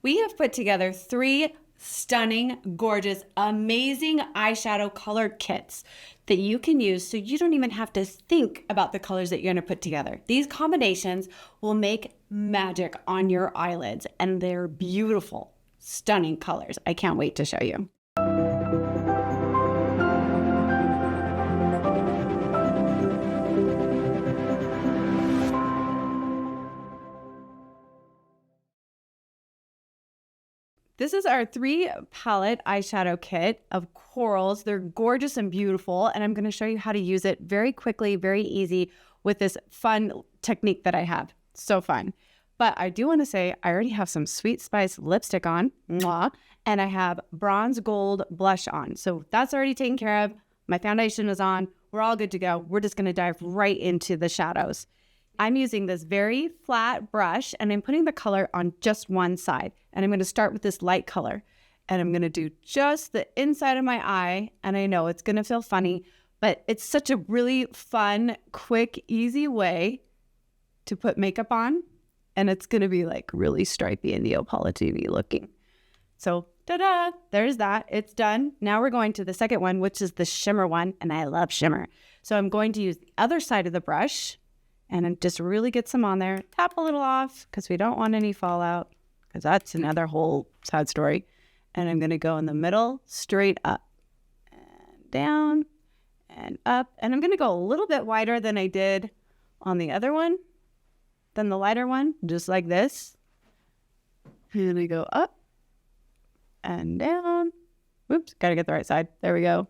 We have put together 3 stunning, gorgeous, amazing eyeshadow color kits that you can use so you don't even have to think about the colors that you're going to put together. These combinations will make magic on your eyelids, and they're beautiful, stunning colors. I can't wait to show you. This is our 3 palette eyeshadow kit of corals. They're gorgeous and beautiful, and I'm going to show you how to use it very quickly, very easy with this fun technique that I have. So fun. But I do want to say I already have some Sweet Spice lipstick on, mwah, and I have bronze gold blush on. So that's already taken care of. My foundation is on. We're all good to go. We're just going to dive right into the shadows. I'm using this very flat brush and I'm putting the color on just one side. And I'm going to start with this light color and I'm going to do just the inside of my eye. And I know it's going to feel funny, but it's such a really fun, quick, easy way to put makeup on. And it's going to be like really stripey and Neapolitan-y looking. So ta-da, there's that. It's done. Now we're going to the second one, which is the shimmer one. And I love shimmer. So I'm going to use the other side of the brush and just really get some on there. Tap a little off because we don't want any fallout because that's another whole sad story. And I'm going to go in the middle, straight up and down and up. And I'm going to go a little bit wider than I did on the other one, than the lighter one, just like this. And I go up and down. Whoops, got to get the right side. There we go.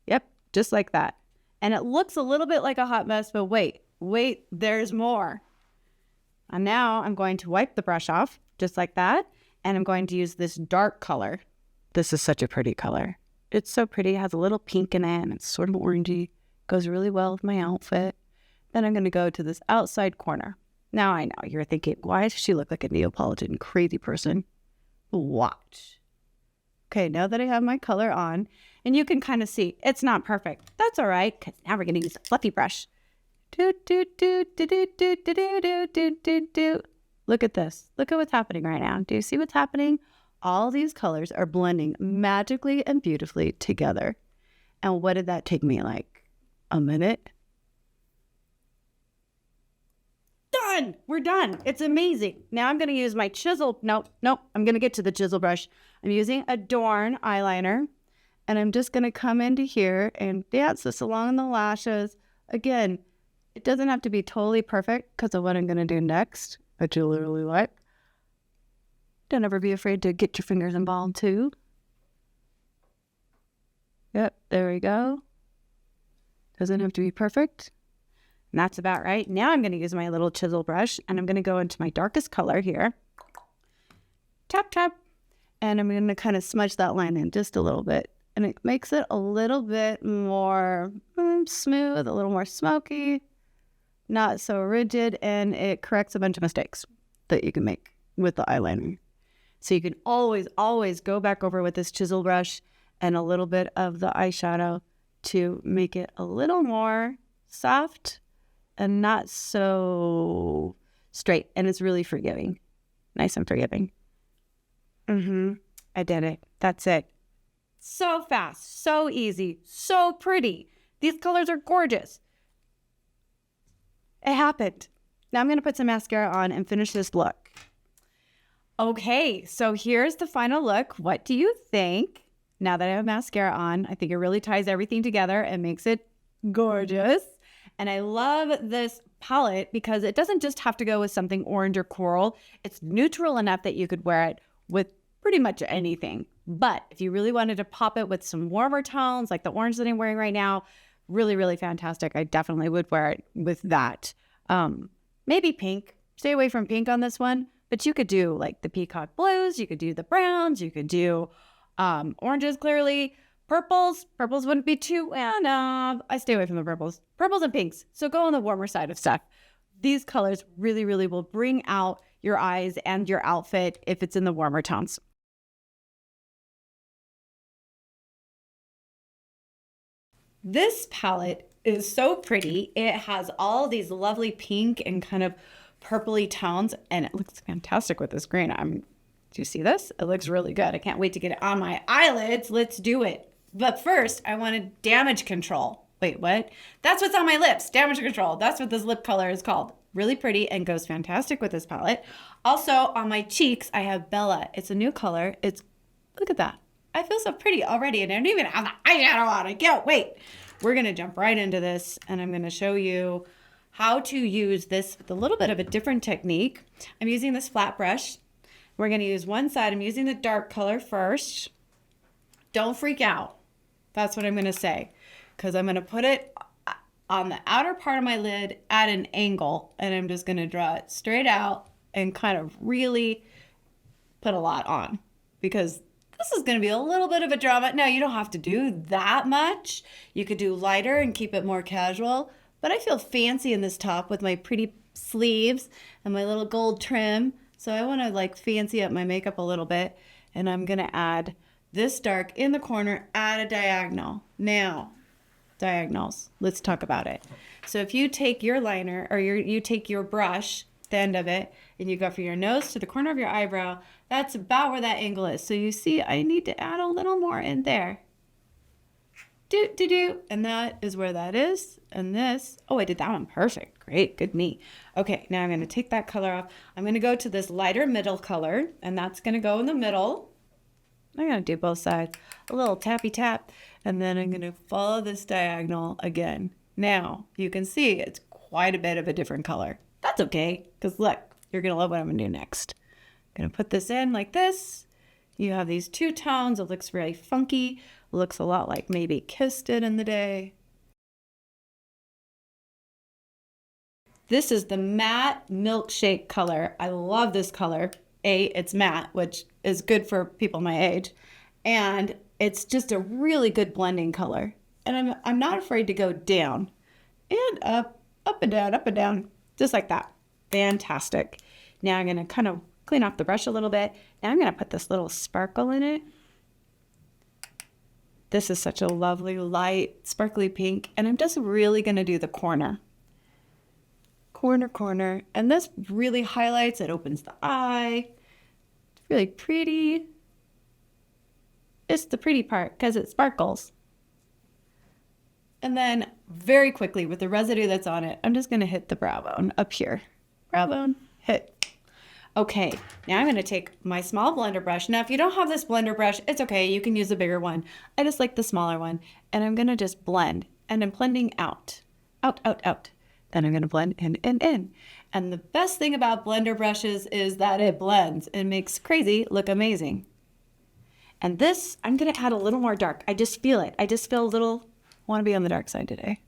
Yep, just like that. And it looks a little bit like a hot mess, but wait, there's more. And now I'm going to wipe the brush off just like that. And I'm going to use this dark color. This is such a pretty color. It's so pretty. It has a little pink in it and it's sort of orangey. Goes really well with my outfit. Then I'm going to go to this outside corner. Now I know you're thinking, why does she look like a Neapolitan crazy person? Watch. Okay, now that I have my color on, and you can kind of see it's not perfect. That's all right, because now we're going to use a fluffy brush. Do, do, do, do, do, do, do, do, do, do, do. Look at this. Look at what's happening right now. Do you see what's happening? All these colors are blending magically and beautifully together. And what did that take me, like a minute? Done! We're done. It's amazing. Now I'm going to use my chisel. Nope. I'm going to get to the chisel brush. I'm using Adorn eyeliner. And I'm just going to come into here and dance this along the lashes. Again, it doesn't have to be totally perfect because of what I'm going to do next, which you literally like. Don't ever be afraid to get your fingers involved too. Yep, there we go. Doesn't have to be perfect. And that's about right. Now I'm going to use my little chisel brush and I'm going to go into my darkest color here. Tap, tap. And I'm going to kind of smudge that line in just a little bit. And it makes it a little bit more smooth, a little more smoky, not so rigid, and it corrects a bunch of mistakes that you can make with the eyeliner. So you can always go back over with this chisel brush and a little bit of the eyeshadow to make it a little more soft and not so straight. And it's really forgiving. Nice and forgiving. I did it. That's it. So fast, so easy, so pretty. These colors are gorgeous. It happened. Now I'm going to put some mascara on and finish this look. Okay, so here's the final look. What do you think? Now that I have mascara on, I think it really ties everything together and makes it gorgeous. And I love this palette because it doesn't just have to go with something orange or coral. It's neutral enough that you could wear it with pretty much anything. But if you really wanted to pop it with some warmer tones, like the orange that I'm wearing right now, really, really fantastic. I definitely would wear it with that. Maybe pink. Stay away from pink on this one. But you could do like the peacock blues. You could do the browns. You could do oranges, clearly. Purples. Purples wouldn't be too, well, no. I stay away from the purples. Purples and pinks. So go on the warmer side of stuff. These colors really, really will bring out your eyes and your outfit if it's in the warmer tones. This palette is so pretty. It has all these lovely pink and kind of purpley tones, and it looks fantastic with this green. Do you see this? It looks really good. I can't wait to get it on my eyelids. Let's do it. But first, I wanted damage control. Wait, what? That's what's on my lips. Damage control. That's what this lip color is called. Really pretty and goes fantastic with this palette. Also, on my cheeks, I have Bella. It's a new color. Look at that. I feel so pretty already, and I don't even have the eyeshadow on. I can't wait. We're going to jump right into this, and I'm going to show you how to use this with a little bit of a different technique. I'm using this flat brush. We're going to use one side. I'm using the dark color first. Don't freak out. That's what I'm going to say, because I'm going to put it on the outer part of my lid at an angle, and I'm just going to draw it straight out and kind of really put a lot on, because this is going to be a little bit of a drama. Now, you don't have to do that much. You could do lighter and keep it more casual, but I feel fancy in this top with my pretty sleeves and my little gold trim. So I want to like fancy up my makeup a little bit, and I'm going to add this dark in the corner at a diagonal. Now, diagonals, let's talk about it. So if you take your liner, or you take your brush, the end of it, and you go from your nose to the corner of your eyebrow, that's about where that angle is. So you see, I need to add a little more in there. And that is where that is. And this, oh, I did that one perfect. Great, good me. Okay, now I'm going to take that color off. I'm going to go to this lighter middle color, and that's going to go in the middle. I'm going to do both sides. A little tappy tap, and then I'm going to follow this diagonal again. Now, you can see it's quite a bit of a different color. That's okay, because look, you're going to love what I'm going to do next. I'm going to put this in like this. You have these two tones. It looks really funky. It looks a lot like maybe Kiss did in the day. This is the matte milkshake color. I love this color. It's matte, which is good for people my age. And it's just a really good blending color. And I'm not afraid to go down and up and down, just like that. Fantastic. Now I'm going to kind of clean off the brush a little bit. Now I'm going to put this little sparkle in it. This is such a lovely, light, sparkly pink. And I'm just really going to do the corner. Corner. And this really highlights, it opens the eye. It's really pretty. It's the pretty part because it sparkles. And then very quickly with the residue that's on it, I'm just going to hit the brow bone up here. Brow bone, hit. Okay, now I'm going to take my small blender brush. Now, if you don't have this blender brush, it's okay. You can use a bigger one. I just like the smaller one. And I'm going to just blend. And I'm blending out. Out. Then I'm going to blend in. And the best thing about blender brushes is that it blends. It makes crazy look amazing. And this, I'm going to add a little more dark. I just feel it. I just feel a little, want to be on the dark side today.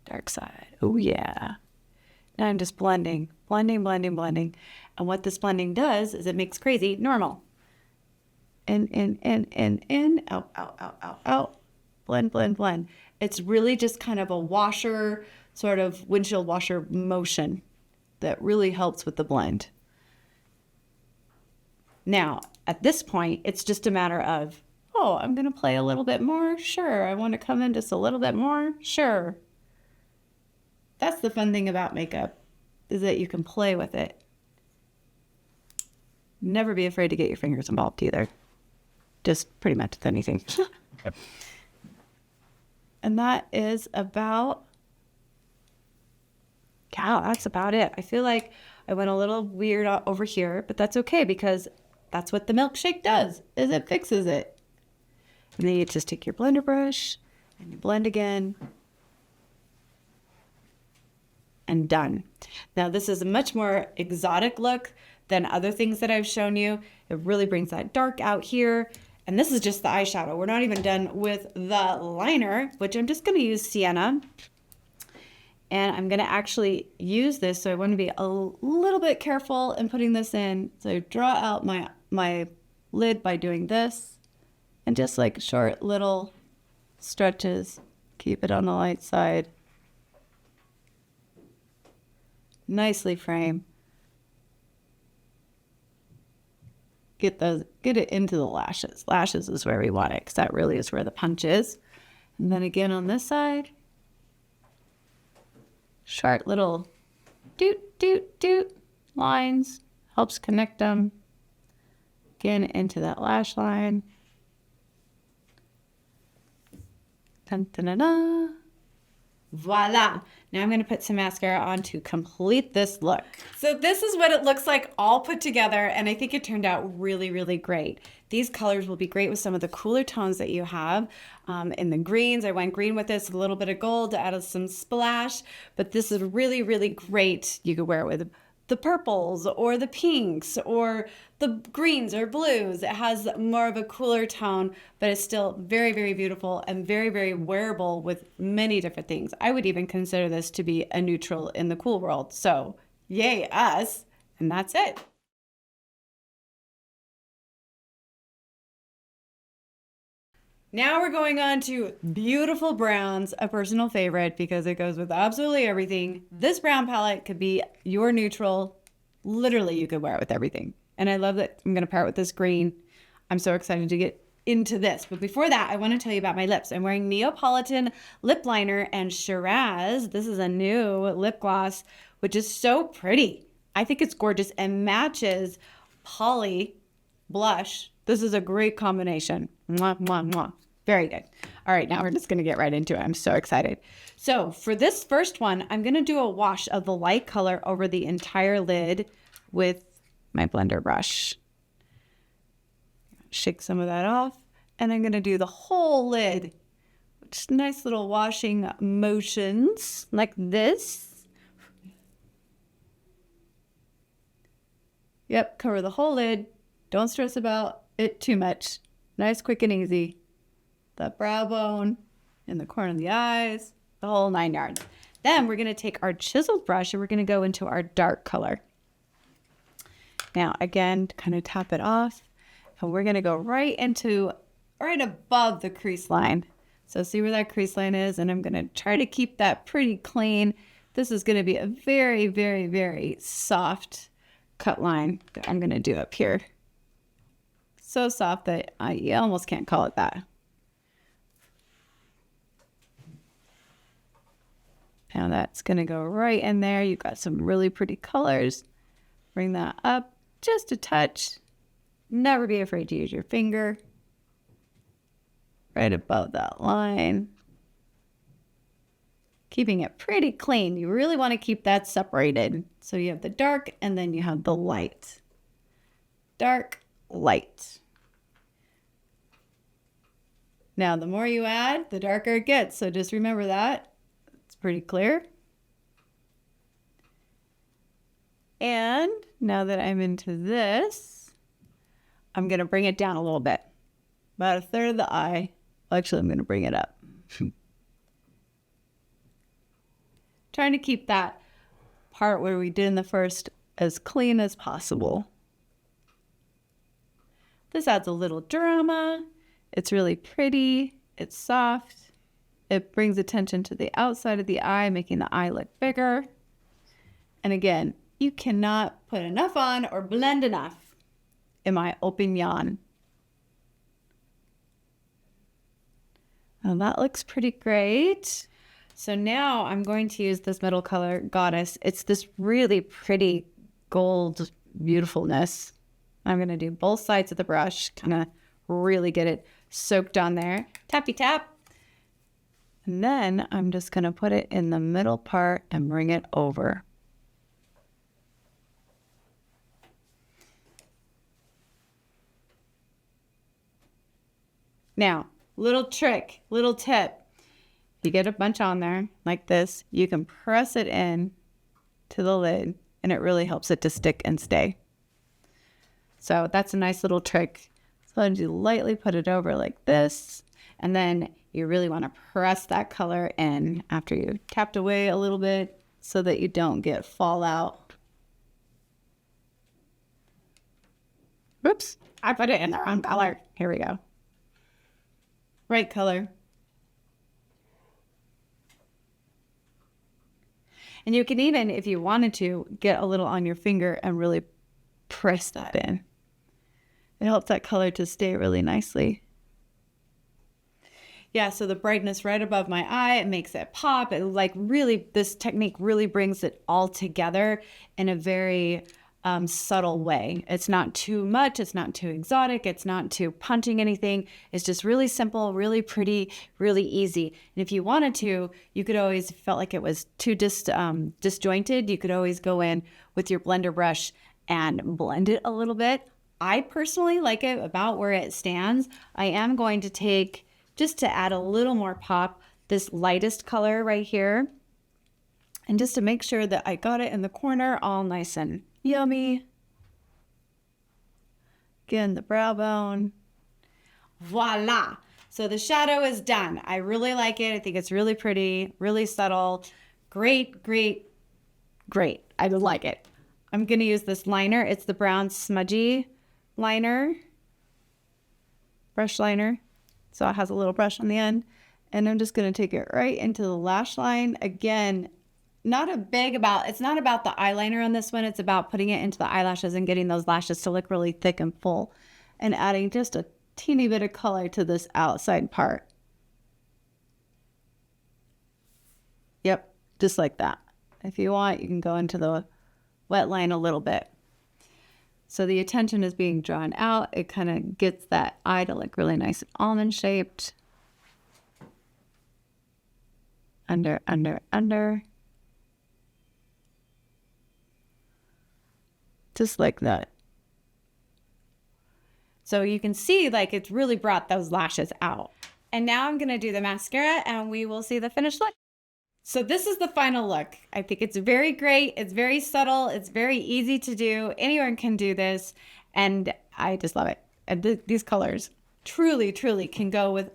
Dark side. Oh, yeah. Now I'm just blending. And what this blending does is it makes crazy normal. In, out. Blend. It's really just kind of a washer, sort of windshield washer motion that really helps with the blend. Now, at this point, it's just a matter of, oh, I'm going to play a little bit more. Sure. I want to come in just a little bit more. Sure. That's the fun thing about makeup, is that you can play with it. Never be afraid to get your fingers involved either. Just pretty much with anything. Yep. And that is about, that's about it. I feel like I went a little weird over here, but that's okay because that's what the milkshake does, is it fixes it. And then you just take your blender brush and you blend again. And done. Now this is a much more exotic look than other things that I've shown you. It really brings that dark out here. And this is just the eyeshadow. We're not even done with the liner, which I'm just going to use Sienna. And I'm going to actually use this. So I want to be a little bit careful in putting this in. So draw out my lid by doing this. And just like short little stretches. Keep it on the light side. Nicely frame. Get it into the lashes. Lashes is where we want it because that really is where the punch is. And then again on this side, short little doot. doot, doot lines. Helps connect them. Again, into that lash line. Dun, dun, dun, dun. Voila. Now I'm going to put some mascara on to complete this look. So this is what it looks like all put together, and I think it turned out really, really great. These colors will be great with some of the cooler tones that you have. In the greens, I went green with this, a little bit of gold to add some splash, but this is really, really great. You could wear it with the purples or the pinks or the greens or blues. It has more of a cooler tone, but it's still very, very beautiful and very, very wearable with many different things. I would even consider this to be a neutral in the cool world. So yay us, and that's it. Now we're going on to beautiful browns, a personal favorite because it goes with absolutely everything. This brown palette could be your neutral. Literally, you could wear it with everything. And I love that I'm going to pair it with this green. I'm so excited to get into this. But before that, I want to tell you about my lips. I'm wearing Neapolitan lip liner and Shiraz. This is a new lip gloss, which is so pretty. I think it's gorgeous and matches Polly blush. This is a great combination. Mwah, mwah, mwah. Very good. All right, now we're just going to get right into it. I'm so excited. So for this first one, I'm going to do a wash of the light color over the entire lid with my blender brush. Shake some of that off, and I'm going to do the whole lid. Just nice little washing motions like this. Yep, cover the whole lid. Don't stress about it too much. Nice, quick, and easy. The brow bone, in the corner of the eyes, the whole 9 yards. Then we're going to take our chiseled brush and we're going to go into our dark color. Now, again, kind of tap it off. And we're going to go right above the crease line. So see where that crease line is? And I'm going to try to keep that pretty clean. This is going to be a very, very, very soft cut line that I'm going to do up here. So soft that you almost can't call it that. Now that's going to go right in there. You've got some really pretty colors. Bring that up just a touch. Never be afraid to use your finger. Right above that line. Keeping it pretty clean. You really want to keep that separated. So you have the dark and then you have the light. Dark, light. Now the more you add, the darker it gets. So just remember that. Pretty clear. And now that I'm into this, I'm going to bring it down a little bit. About a third of the eye. Actually, I'm going to bring it up. Trying to keep that part where we did in the first as clean as possible. This adds a little drama. It's really pretty. It's soft. It brings attention to the outside of the eye, making the eye look bigger. And again, you cannot put enough on or blend enough, in my opinion. Well, that looks pretty great. So now I'm going to use this middle color, Goddess. It's this really pretty gold beautifulness. I'm going to do both sides of the brush, kind of really get it soaked on there. Tappy tap. And then I'm just going to put it in the middle part and bring it over. Now, little trick, little tip. You get a bunch on there like this, you can press it in to the lid and it really helps it to stick and stay. So that's a nice little trick. So you lightly put it over like this, and then you really want to press that color in after you tapped away a little bit so that you don't get fallout. Whoops, I put it in the wrong color. Here we go. Right color. And you can even, if you wanted to, get a little on your finger and really press that in. It helps that color to stay really nicely. Yeah, so the brightness right above my eye, it makes it pop. It like really, this technique really brings it all together in a very subtle way. It's not too much. It's not too exotic. It's not too punching anything. It's just really simple, really pretty, really easy. And if you wanted to, you could always, if you felt like it was too disjointed, you could always go in with your blender brush and blend it a little bit. I personally like it about where it stands. I am going to take, just to add a little more pop, this lightest color right here. And just to make sure that I got it in the corner all nice and yummy. Again, the brow bone. Voila. So the shadow is done. I really like it. I think it's really pretty, really subtle. Great, great, great. I like it. I'm going to use this liner. It's the brown smudgy liner, brush liner. So it has a little brush on the end. And I'm just going to take it right into the lash line. Again, it's not about the eyeliner on this one. It's about putting it into the eyelashes and getting those lashes to look really thick and full and adding just a teeny bit of color to this outside part. Yep, just like that. If you want, you can go into the wet line a little bit. So the attention is being drawn out. It kind of gets that eye to look really nice and almond shaped. Under, under, under. Just like that. So you can see like it's really brought those lashes out. And now I'm going to do the mascara and we will see the finished look. So this is the final look. I think it's very great. It's very subtle. It's very easy to do. Anyone can do this. And I just love it. And these colors truly, truly can go with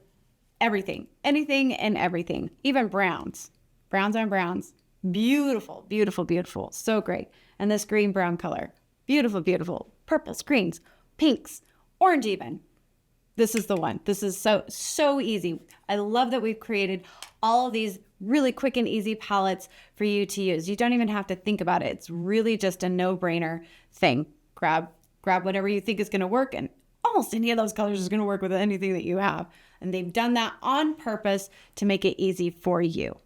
everything, anything and everything, even browns, browns on browns. Beautiful, beautiful, beautiful. So great. And this green brown color. Beautiful, beautiful. Purples, greens, pinks, orange even. This is the one. This is so easy. I love that we've created all of these really quick and easy palettes for you to use. You don't even have to think about it. It's really just a no-brainer thing. Grab whatever you think is going to work, and almost any of those colors is going to work with anything that you have. And they've done that on purpose to make it easy for you.